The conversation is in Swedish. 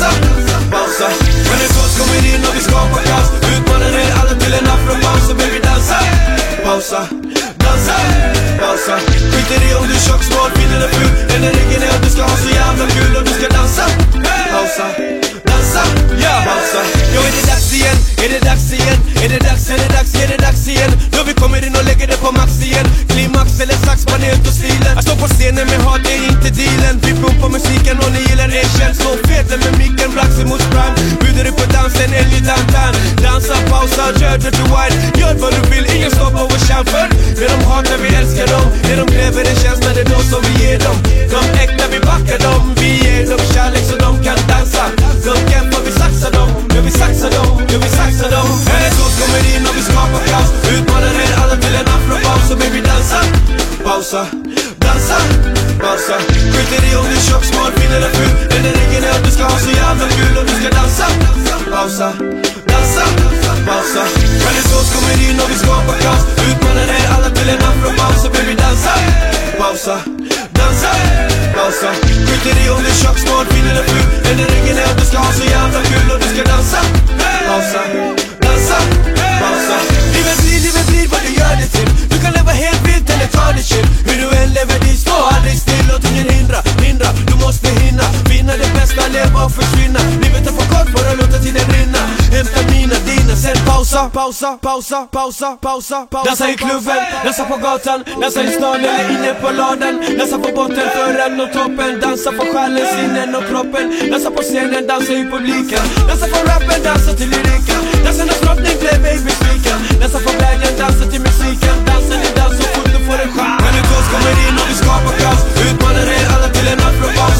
dansa, pausa. Renaissance kommer in och vi skapar kaos. Utmanar er alla till en afropaus. Så baby dansa, pausa, dansa, pausa. Skiter i om du är tjock, smal, fin eller ful. Enda regeln är att du ska ha så jävla kul. Och du ska dansa, pausa, dansa, pausa. Jo, är det dags igen? Är det dags igen? Är det dags, är det dags, är det dags igen? Då vi kommer in och lägger det på max igen. Klimax eller sax, panel och stilen. Jag står på scenen med hat, det är inte dealen. Vi pumpar musiken och ni gillar det. Känns så fet med micken, braxi mot sprang. Bjuder du på dansen, älg tantan. Dansa, pausa, kör dirty wine. Gör vad du vill, ingen stoppar vår kämper. Med de hatar vi älskar dem. Det de kräver är känslan, det är då som vi ger dem. De äkta vi backar dem. Vi ger dem kärlek så de kan dansa. De kämpar, vi saxar dem. Ja, vi saxar dem, ja, vi saxar dem. Renaissance kommer in och vi skapar kaos. Utmanar er alla till en afropaus. Så baby dansa, pausa, dansa, pausa. Skiter i om du är tjock, smal, fin eller ful. Den är regeln är att du ska ha så jävla kul. Och du ska dansa, pausa, dansa, pausa. Renaissance kommer in och vi skapar kaos. Utmanar er alla till en afropaus. Så baby dansa, pausa, dansa, pausa. Skiter i om du är tjock, smal, fin eller ful. Den är regeln är att du ska ha så jävla kul. Och du ska dansa, pausa, dansa, pausa. Livet blir vad du gör det till. Du kan leva helt vilt eller ta det chill. Hur du än lever dit, stå aldrig still. Låt ingen hindra, du måste hinna. Vinna det bästa, leva och försvinna. Livet är för kort för att låta tiden rinna. Hämta mina, dina, sen pausa, pausa, pausa, pausa, pausa, pausa. Dansa i klubben, dansa på gatan. Dansa i stan eller inne på ladan. Dansa på botten, förren och toppen. Dansa på själen, sinnen och kroppen. Dansa på scenen, dansa i publiken. Dansa på rappen, dansa till lyriken. Dansa när drottning blev besviken. Dansa på glädjen, dansa till musiken. Dansa i dans så fort du får en chans. Renaissance kommer in och vi skapar kaos. Utmanar er alla till en afropaus.